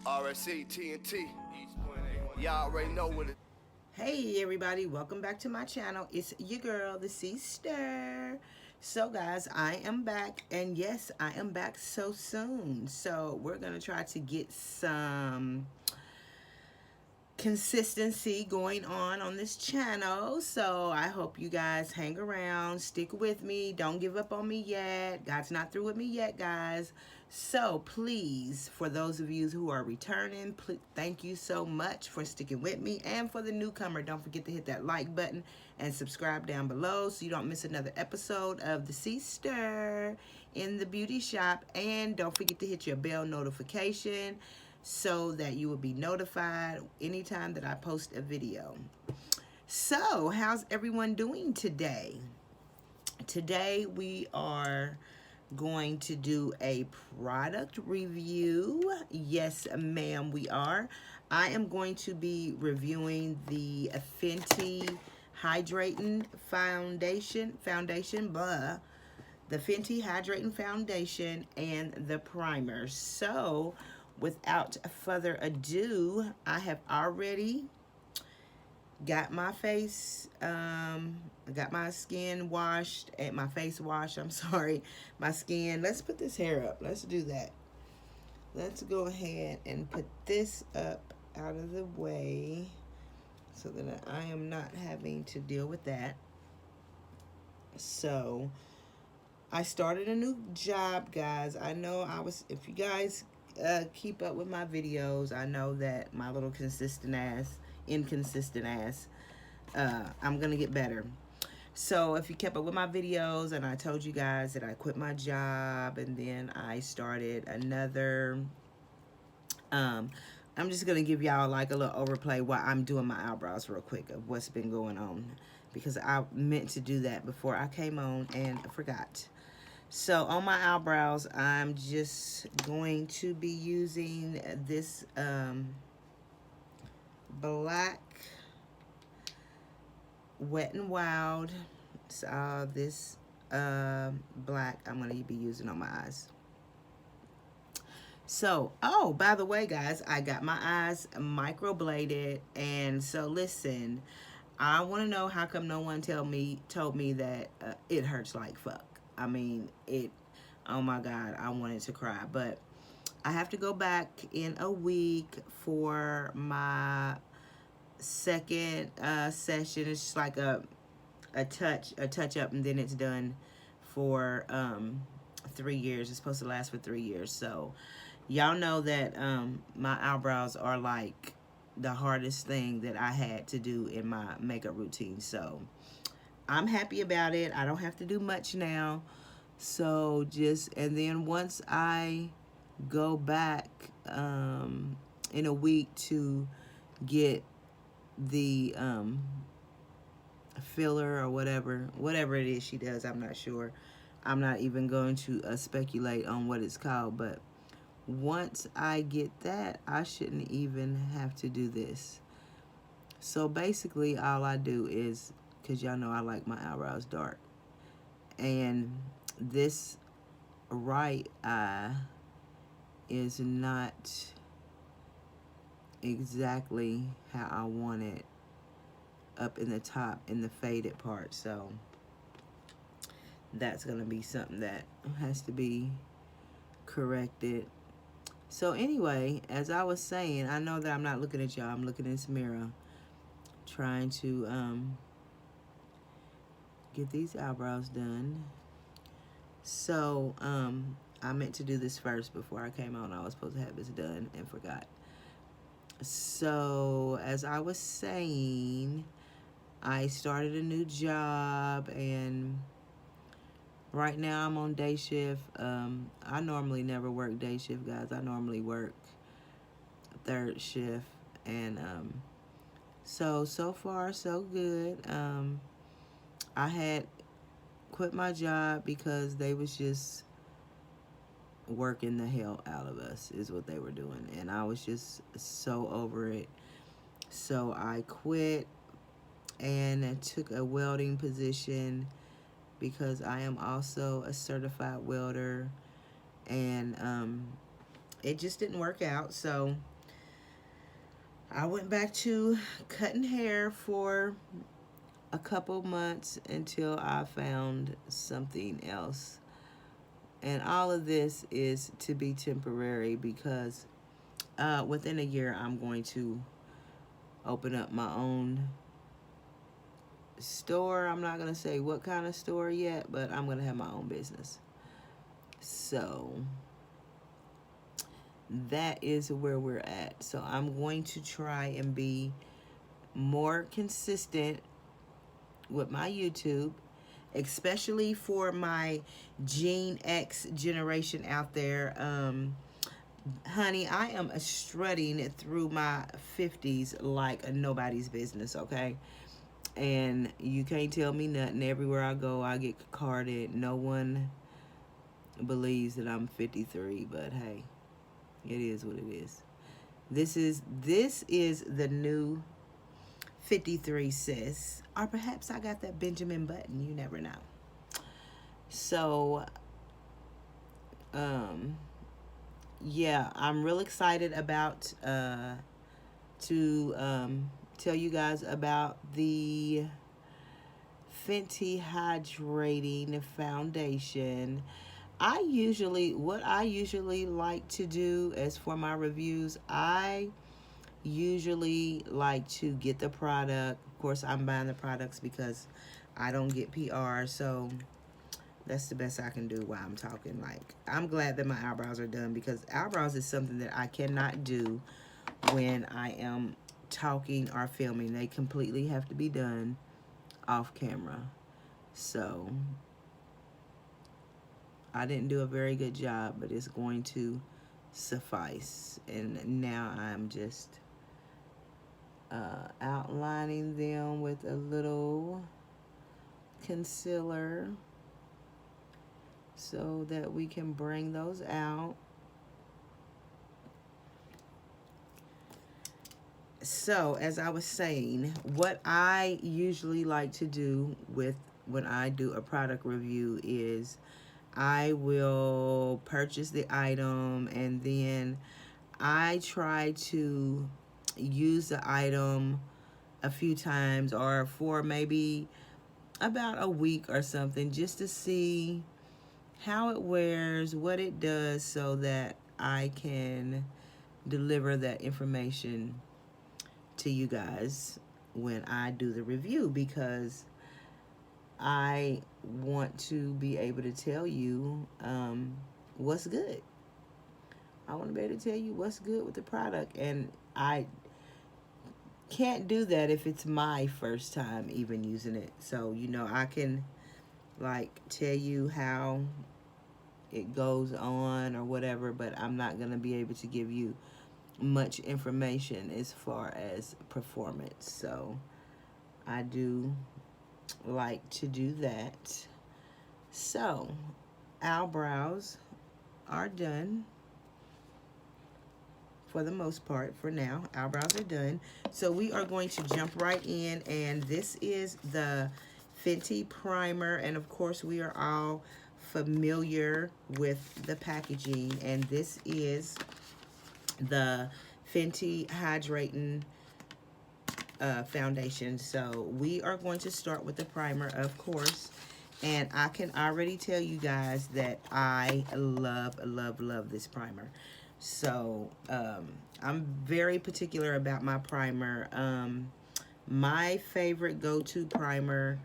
RSC, TNT. Y'all already know what it. Hey everybody, welcome back to my channel. It's your girl, the Sister. So guys, I am back, and yes, I am back so soon. So we're gonna try to get some consistency going on this channel. So I hope you guys hang around, stick with me, don't give up on me yet. God's not through with me yet, guys. So please, for those of you who are returning, please, thank you so much for sticking with me. And for the newcomer, don't forget to hit that like button and subscribe down below so you don't miss another episode of the Sister in the Beauty Shop. And don't forget to hit your bell notification so that you will be notified anytime that I post a video. So, how's everyone doing today? Today we are going to do a product review. Yes, ma'am, we are. I am going to be reviewing the Fenty Hydrating Foundation, the Fenty Hydrating Foundation and the primer. So, without further ado, I have already got my face, got my skin washed, and my face washed, I'm sorry, my skin. Let's put this hair up. Let's do that. Let's go ahead and put this up out of the way so that I am not having to deal with that. So, I started a new job, guys. I know if you guys keep up with my videos, I know that my little inconsistent ass, I'm gonna get better. So if you kept up with my videos, and I told you guys that I quit my job and then I started another, I'm just gonna give y'all like a little overplay while I'm doing my eyebrows real quick of what's been going on, because I meant to do that before I came on and I forgot. So on my eyebrows, I'm just going to be using this black Wet n Wild. So this black I'm going to be using on my eyes. So, oh, by the way, guys, I got my eyes microbladed. And so listen, I want to know how come no one told me that it hurts like fuck. I mean, oh my God, I wanted to cry. But I have to go back in a week for my second session. It's just like a touch up, and then it's done for 3 years. It's supposed to last for 3 years. So y'all know that my eyebrows are like the hardest thing that I had to do in my makeup routine. So I'm happy about it. I don't have to do much now. So and then once I go back in a week to get the filler or whatever it is she does, I'm not sure. I'm not even going to speculate on what it's called, but once I get that, I shouldn't even have to do this. So basically all I do is, because y'all know I like my eyebrows dark, and this right eye is not exactly how I want it up in the top in the faded part. So that's gonna be something that has to be corrected. So anyway, as I was saying, I know that I'm not looking at y'all, I'm looking in this mirror trying to get these eyebrows done. So I meant to do this first before I came on. I was supposed to have this done and forgot. So as I was saying, I started a new job, and right now I'm on day shift. I normally never work day shift, guys. I normally work third shift, and so far so good. I had quit my job because they was just working the hell out of us, is what they were doing, and I was just so over it. So I quit and I took a welding position because I am also a certified welder, and it just didn't work out. So I went back to cutting hair for a couple months until I found something else. And all of this is to be temporary because within a year I'm going to open up my own store. I'm not going to say what kind of store yet, but I'm going to have my own business. So that is where we're at. So I'm going to try and be more consistent with my YouTube, especially for my Gen X generation out there. Honey, I am strutting through my 50s like a nobody's business, okay? And you can't tell me nothing. Everywhere I go, I get carded. No one believes that I'm 53, but hey, it is what it is. This is the new 53, sis. Or perhaps I got that Benjamin Button. You never know. So, yeah, I'm real excited about to tell you guys about the Fenty Hydrating Foundation. What I usually like to do as for my reviews, I usually like to get the product. Of course, I'm buying the products because I don't get PR, so that's the best I can do while I'm talking. Like, I'm glad that my eyebrows are done because eyebrows is something that I cannot do when I am talking or filming. They completely have to be done off camera. So I didn't do a very good job, but it's going to suffice. And now I'm just outlining them with a little concealer so that we can bring those out. So, as I was saying, what I usually like to do when I do a product review is I will purchase the item and then I try to use the item a few times or for maybe about a week or something just to see how it wears, what it does, so that I can deliver that information to you guys when I do the review, because I want to be able to tell you what's good. I want to be able to tell you what's good with the product, and I can't do that if it's my first time even using it. So, you know, I can like tell you how it goes on or whatever, but I'm not going to be able to give you much information as far as performance. So I do like to do that. So our brows are done for the most part. For now, our brows are done. So we are going to jump right in, and this is the Fenty primer, and of course we are all familiar with the packaging, and this is the Fenty Hydrating foundation. So we are going to start with the primer, of course, and I can already tell you guys that I love this primer. So I'm very particular about my primer. My favorite go-to primer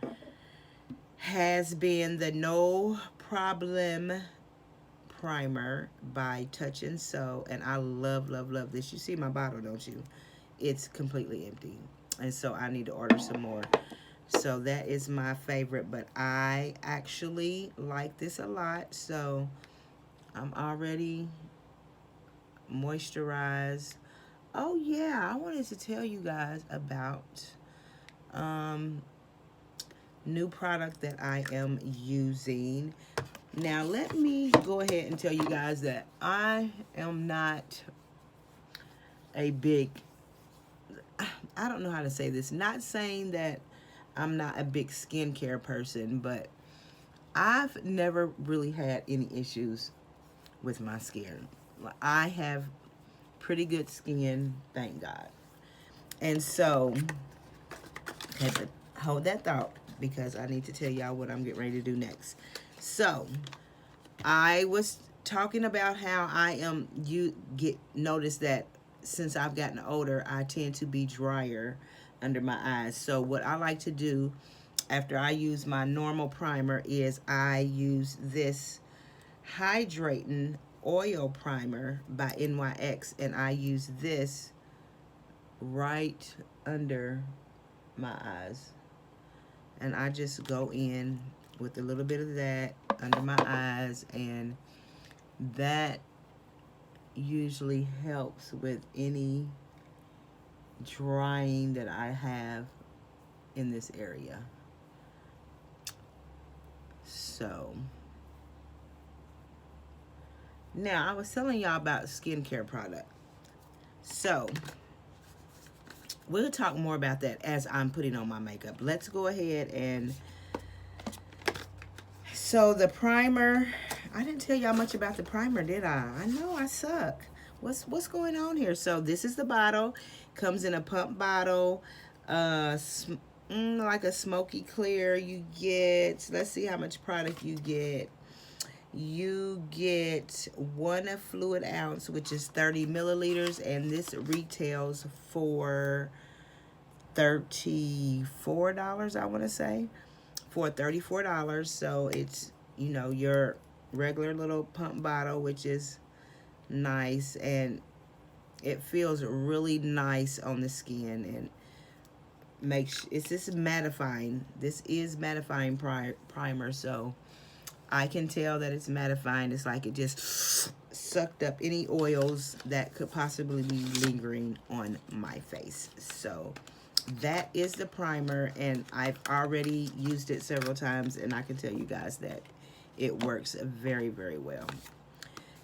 has been the No Problem primer by Touch and Sew, and I love this. You see my bottle, don't you? It's completely empty, and so I need to order some more. So that is my favorite, but I actually like this a lot, so I'm already moisturized. Oh yeah, I wanted to tell you guys about new product that I am using. Now let me go ahead and tell you guys that I am not a big, I don't know how to say this, not saying that I'm not a big skincare person, but I've never really had any issues with my skin. I have pretty good skin, thank God. And so, had to hold that thought because I need to tell y'all what I'm getting ready to do next. So, I was talking about how you notice that since I've gotten older, I tend to be drier under my eyes. So what I like to do after I use my normal primer is I use this Hydrating Oil Primer by NYX, and I use this right under my eyes. And I just go in with a little bit of that under my eyes, and that usually helps with any drying that I have in this area. So now I was telling y'all about skincare product. So we'll talk more about that as I'm putting on my makeup. Let's go ahead and so the primer, I didn't tell y'all much about the primer, did I? I know I suck. What's going on here? So this is the bottle. Comes in a pump bottle, like a smoky clear. You get, let's see how much product you get. You get 1 fluid ounce, which is 30 milliliters, and this retails for $34, I want to say. For $34. So it's, you know, your regular little pump bottle, which is nice, and it feels really nice on the skin, and it's this mattifying. This is mattifying primer, so I can tell that it's mattifying. It's like it just sucked up any oils that could possibly be lingering on my face. So that is the primer, and I've already used it several times, and I can tell you guys that it works very, very well.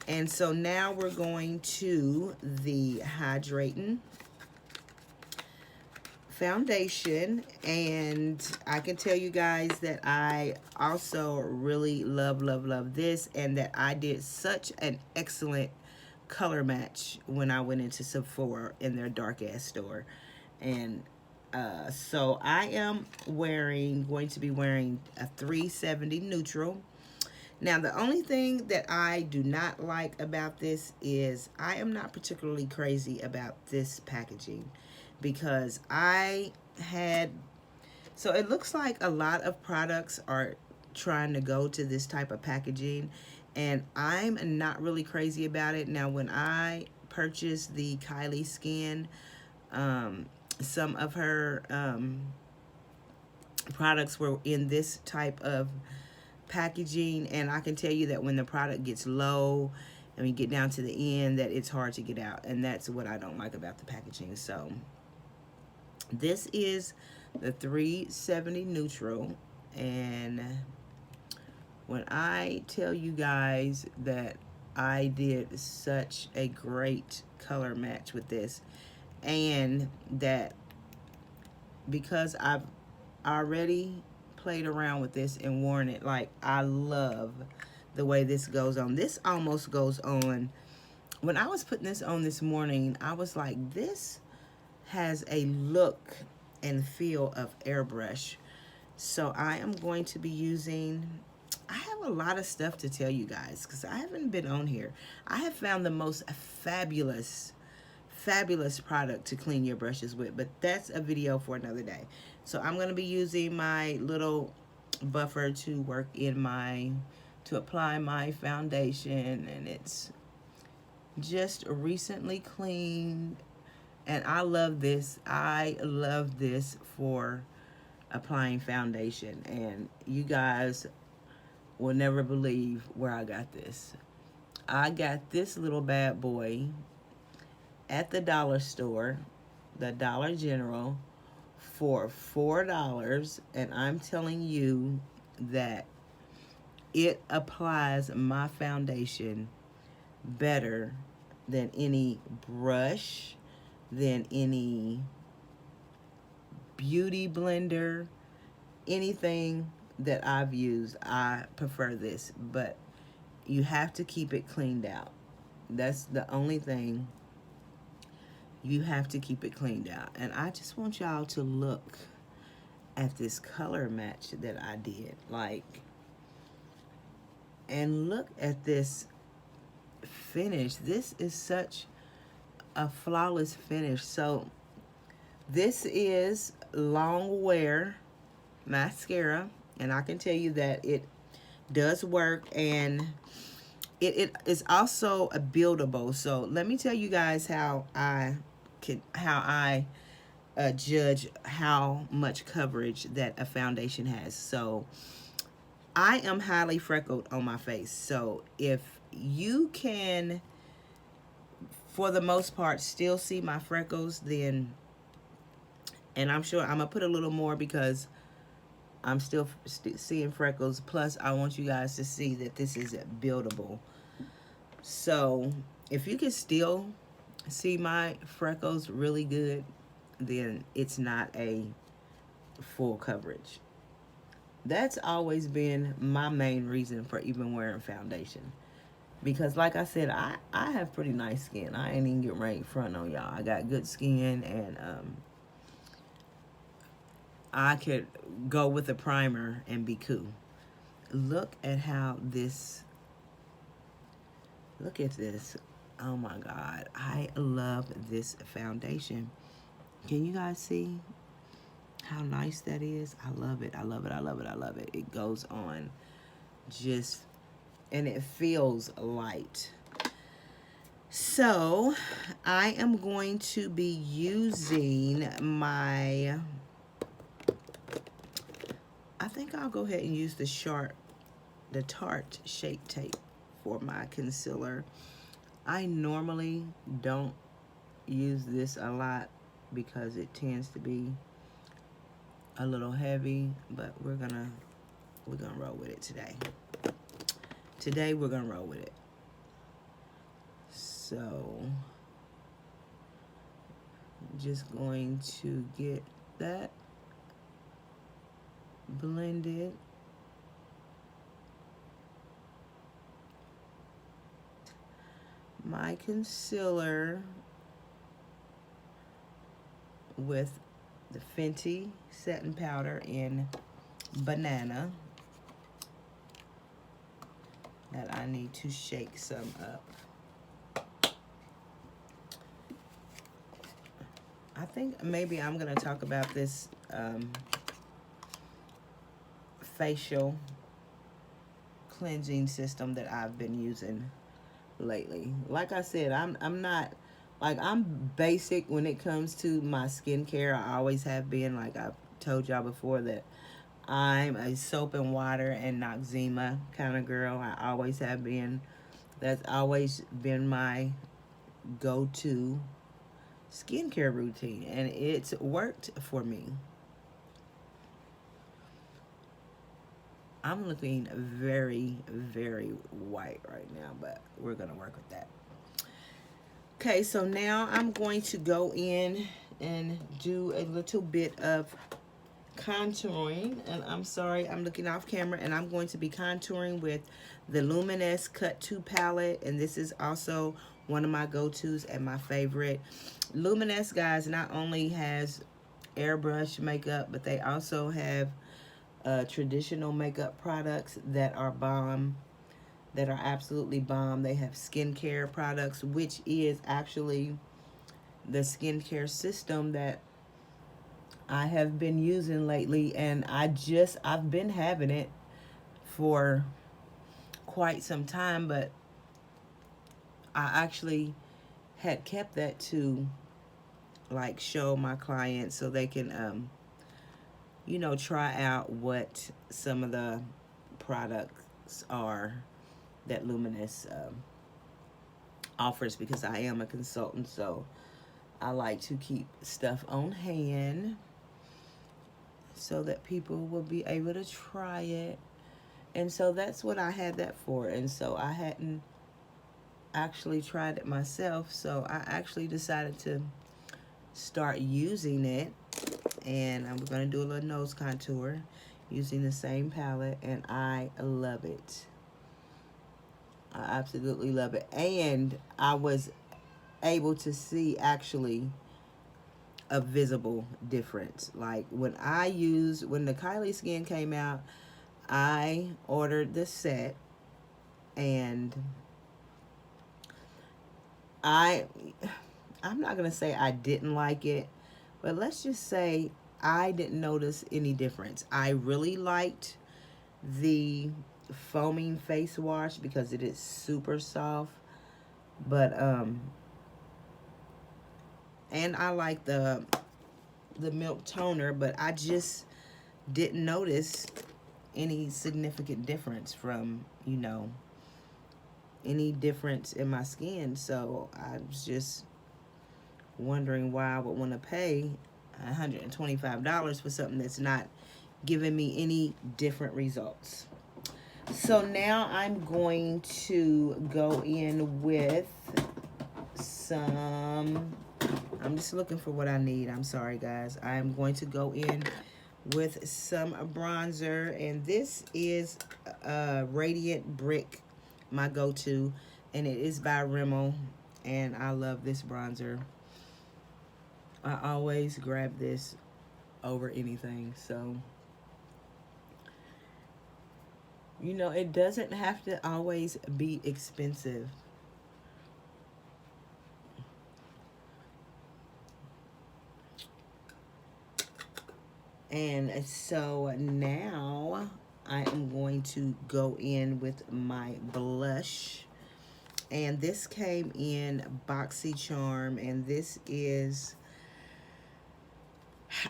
And so now we're going to the Hydrating foundation, and I can tell you guys that I also really love this, and that I did such an excellent color match when I went into Sephora in their dark ass store. And so I am going to be wearing a 370 neutral. Now, the only thing that I do not like about this is I am not particularly crazy about this packaging, because so it looks like a lot of products are trying to go to this type of packaging, and I'm not really crazy about it. Now, when I purchased the Kylie Skin, some of her products were in this type of packaging, and I can tell you that when the product gets low and we get down to the end, that it's hard to get out, and that's what I don't like about the packaging. So this is the 370 neutral, and when I tell you guys that I did such a great color match with this, and that because I've already played around with this and worn it, like, I love the way this goes on. This almost goes on. When I was putting this on this morning, I was like, this has a look and feel of airbrush. So I am going to be using, I have a lot of stuff to tell you guys because I haven't been on here. I have found the most fabulous product to clean your brushes with, but that's a video for another day. So I'm going to be using my little buffer to apply my foundation, and it's just recently cleaned, and I love this. I love this for applying foundation, and you guys will never believe where I got this. I got this little bad boy at the dollar store, the Dollar General, for $4, and I'm telling you that it applies my foundation better than any brush, than any beauty blender, anything that I've used. I prefer this, but you have to keep it cleaned out. That's the only thing you have to keep it cleaned out. And I just want y'all to look at this color match that I did. Like, and look at this finish. This is such a flawless finish. So this is long wear mascara, and I can tell you that it does work, and it is also a buildable. So let me tell you guys how I judge how much coverage that a foundation has. So I am highly freckled on my face. So if you can, for the most part, still see my freckles, then, and I'm sure I'm gonna put a little more because I'm still seeing freckles. Plus, I want you guys to see that this is buildable. So if you can still see my freckles really good, then it's not a full coverage. That's always been my main reason for even wearing foundation. Because like I said, I have pretty nice skin. I ain't even getting ready front on y'all. I got good skin, and I could go with a primer and be cool. Look at how this, look at this. Oh my God, I love this foundation. Can you guys see how nice that is? I love it, I love it, I love it, I love it. It goes on just, and it feels light. So I am going to be using my, I think I'll go ahead and use the Tarte Shape Tape for my concealer. I normally don't use this a lot because it tends to be a little heavy, but we're gonna roll with it today. Today we're gonna roll with it. So I'm just going to get that blended. My concealer with the Fenty setting powder in Banana that I need to shake some up. I think maybe I'm gonna talk about this facial cleansing system that I've been using lately. Like I said, I'm not, like, I'm basic when it comes to my skincare. I always have been. Like I've told y'all before that I'm a soap and water and Noxzema kind of girl. I always have been. That's always been my go-to skincare routine, and it's worked for me. I'm looking very, very white right now, but we're gonna work with that. Okay, so now I'm going to go in and do a little bit of contouring, and I'm sorry, I'm looking off camera, and I'm going to be contouring with the Luminous Cut 2 palette, and this is also one of my go-tos and my favorite. Luminous, guys, not only has airbrush makeup, but they also have traditional makeup products that are bomb, that are absolutely bomb. They have skincare products, which is actually the skincare system that I have been using lately, and I've been having it for quite some time, but I actually had kept that to like show my clients so they can you know, try out what some of the products are that Luminous offers, because I am a consultant, so I like to keep stuff on hand so that people will be able to try it. And so that's what I had that for. And so I hadn't actually tried it myself, so I actually decided to start using it. And I'm going to do a little nose contour using the same palette, and I love it. I absolutely love it. And I was able to see actually a visible difference. Like when the Kylie Skin came out, I ordered the set, and I'm not gonna say I didn't like it, but let's just say I didn't notice any difference. I really liked the foaming face wash because it is super soft, but and I like the milk toner, but I just didn't notice any significant difference from, you know, any difference in my skin. So I was just wondering why I would want to pay $125 for something that's not giving me any different results. So now I'm going to go in with some, I'm just looking for what I need. I'm sorry, guys. I'm going to go in with some bronzer, and this is Radiant Brick, my go-to, and it is by Rimmel, and I love this bronzer. I always grab this over anything. So, you know, it doesn't have to always be expensive. And so now I am going to go in with my blush. And this came in BoxyCharm, and this is,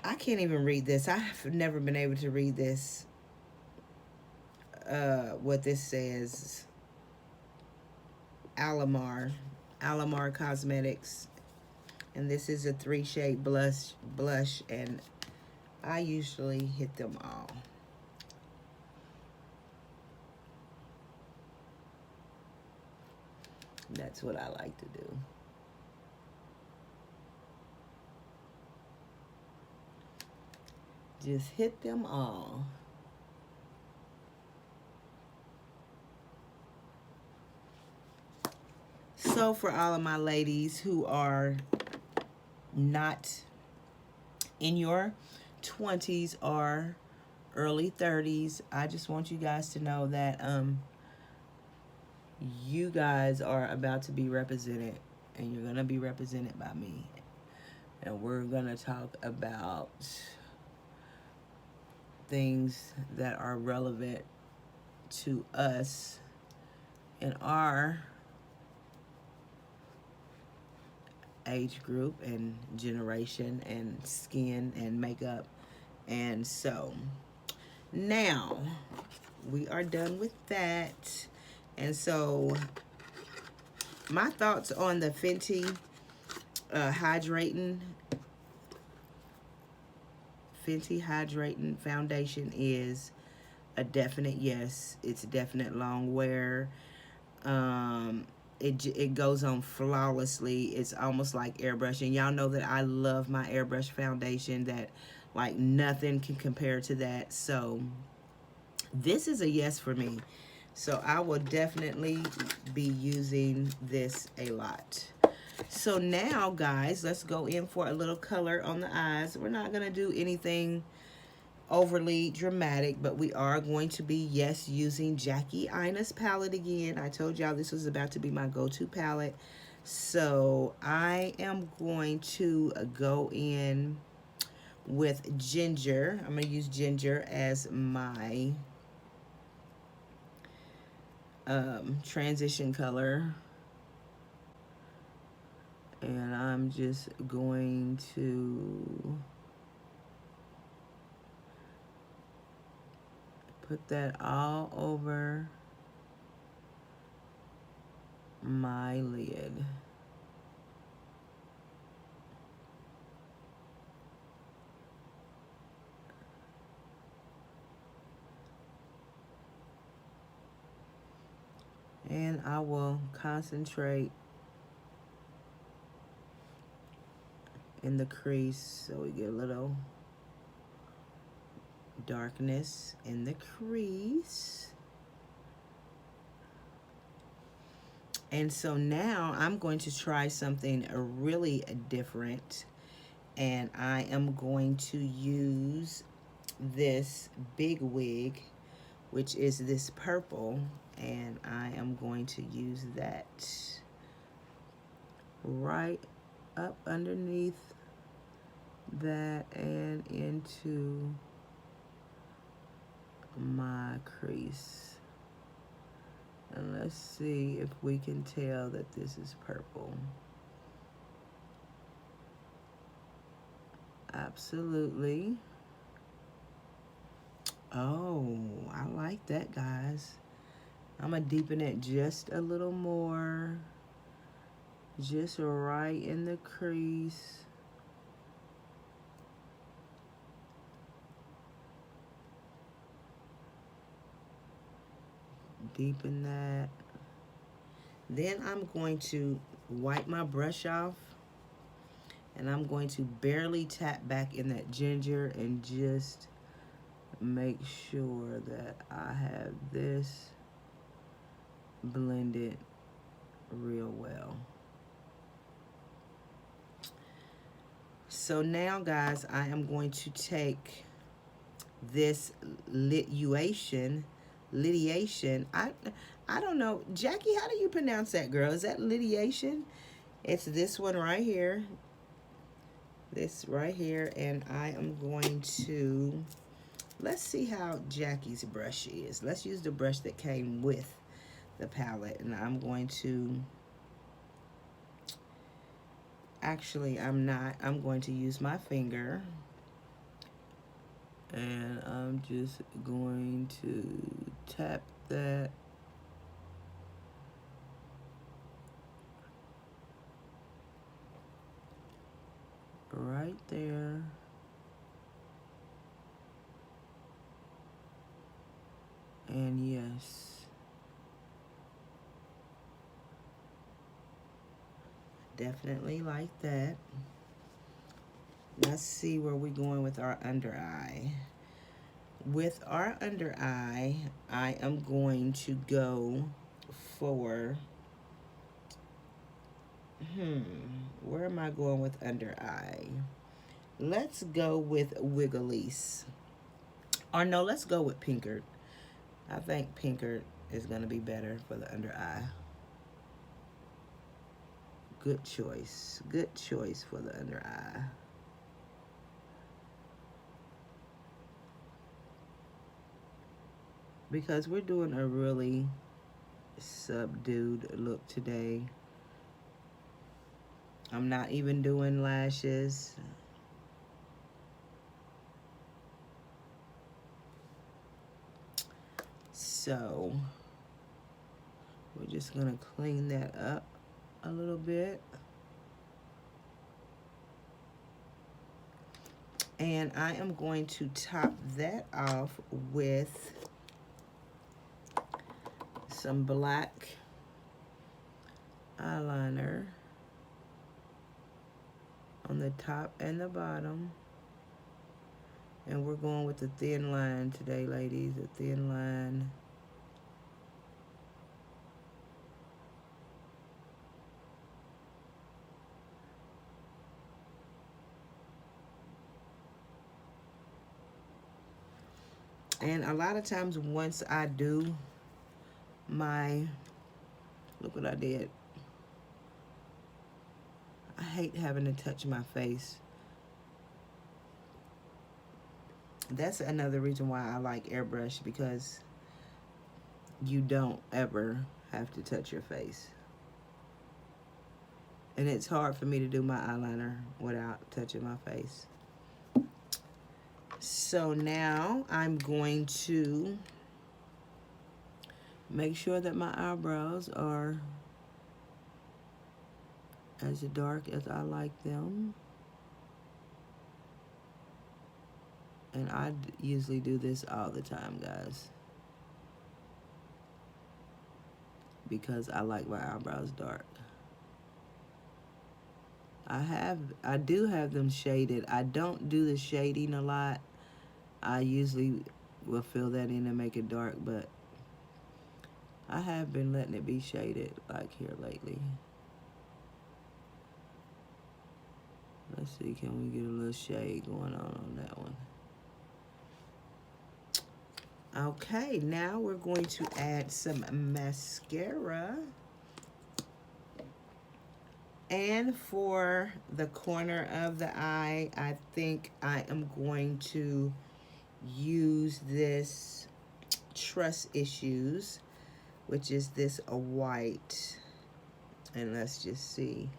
I can't even read this. I've never been able to read this. What this says. Alamar Cosmetics. And this is a 3-shade blush, and I usually hit them all. That's what I like to do. Just hit them all. So for all of my ladies who are not in your 20s or early 30s, I just want you guys to know that you guys are about to be represented, and you're going to be represented by me. And we're going to talk about things that are relevant to us in our age group and generation and skin and makeup. And so now we are done with that. And so my thoughts on the Fenty Hydrating foundation is a definite yes. It's a definite long wear. It goes on flawlessly. It's almost like airbrushing. Y'all know that I love my airbrush foundation, that like nothing can compare to that. So this is a yes for me. So I will definitely be using this a lot. So now, guys, let's go in for a little color on the eyes. We're not going to do anything overly dramatic, but we are going to be, yes, using Jackie Aina's palette again. I told y'all this was about to be my go-to palette. So I am going to go in with Ginger. I'm going to use Ginger as my transition color. And I'm just going to put that all over my lid. And I will concentrate in the crease so we get a little darkness in the crease. And so now I'm going to try something really different, And I am going to use this big wig, which is this purple, and I am going to use that right up underneath that and into my crease. And let's see if we can tell that this is purple. Absolutely. Oh, I like that, guys. I'm gonna deepen it just a little more. Just right in the crease. Deepen that. Then I'm going to wipe my brush off, and I'm going to barely tap back in that ginger and just make sure that I have this blended real well. So now, guys, I am going to take this lidiation. I don't know. Jackie, how do you pronounce that, girl? Is that lidiation? It's this one right here. This right here. And I am going to, let's see how Jackie's brush is. Let's use the brush that came with the palette. And I'm going to, actually, I'm not. I'm going to use my finger. And I'm just going to tap that right there. And yes, definitely like that. Let's see where we're going with our under eye. With our under eye, I am going to go for, where am I going with under eye? Let's go with Wigglese. Or no, let's go with Pinkard. I think Pinkard is going to be better for the under eye. Good choice. Good choice for the under eye. Because we're doing a really subdued look today. I'm not even doing lashes. So we're just gonna clean that up a little bit. And I am going to top that off with some black eyeliner on the top and the bottom. And we're going with the thin line today, ladies, a thin line. And a lot of times once I do my, look what I did. I hate having to touch my face. That's another reason why I like airbrush, because you don't ever have to touch your face. And it's hard for me to do my eyeliner without touching my face. So now I'm going to make sure that my eyebrows are as dark as I like them. And I usually do this all the time, guys, because I like my eyebrows dark. I do have them shaded. I don't do the shading a lot. I usually will fill that in and make it dark, but I have been letting it be shaded like here lately. Let's see, can we get a little shade going on that one? Okay, now we're going to add some mascara. And for the corner of the eye, I think I am going to use this Trust Issues, which is this white. And let's just see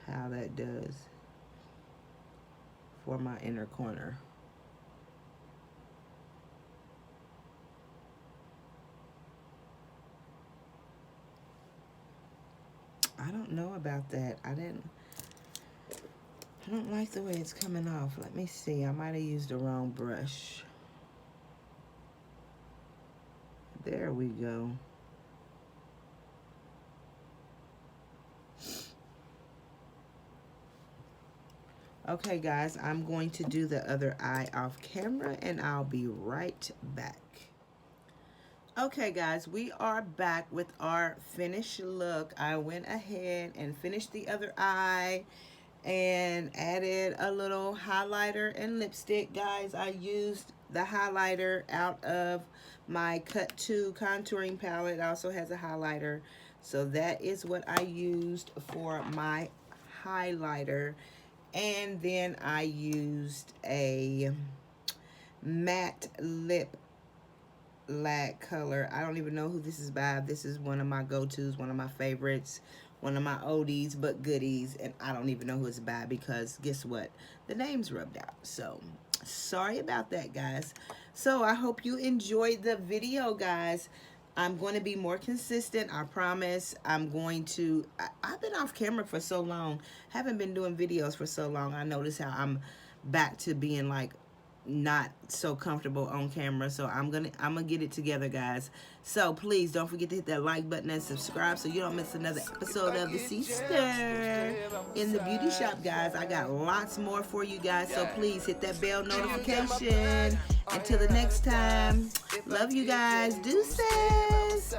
how that does for my inner corner. I don't know about that. I don't like the way it's coming off. Let me see. I might have used the wrong brush. There we go. Okay, guys, I'm going to do the other eye off camera, and I'll be right back. Okay, guys, we are back with our finished look. I went ahead and finished the other eye and added a little highlighter and lipstick. Guys, I used the highlighter out of my Cut 2 contouring palette. It also has a highlighter. So that is what I used for my highlighter. And then I used a matte lip lag color. I don't even know who this is by. This is one of my go-tos, one of my favorites, one of my oldies but goodies, and I don't even know who it's by because guess what? The name's rubbed out. So sorry about that, guys. So I hope you enjoyed the video, guys. I'm going to be more consistent, I promise. I'm going to, I've been off camera for so long, haven't been doing videos for so long. I notice how I'm back to being like not so comfortable on camera, so I'm gonna get it together, guys. So please don't forget to hit that like button and subscribe so you don't miss another episode of the Sister in the Beauty Shop, guys. I got lots more for you guys, so please hit that bell notification. Until the next time, love you guys. Deuces.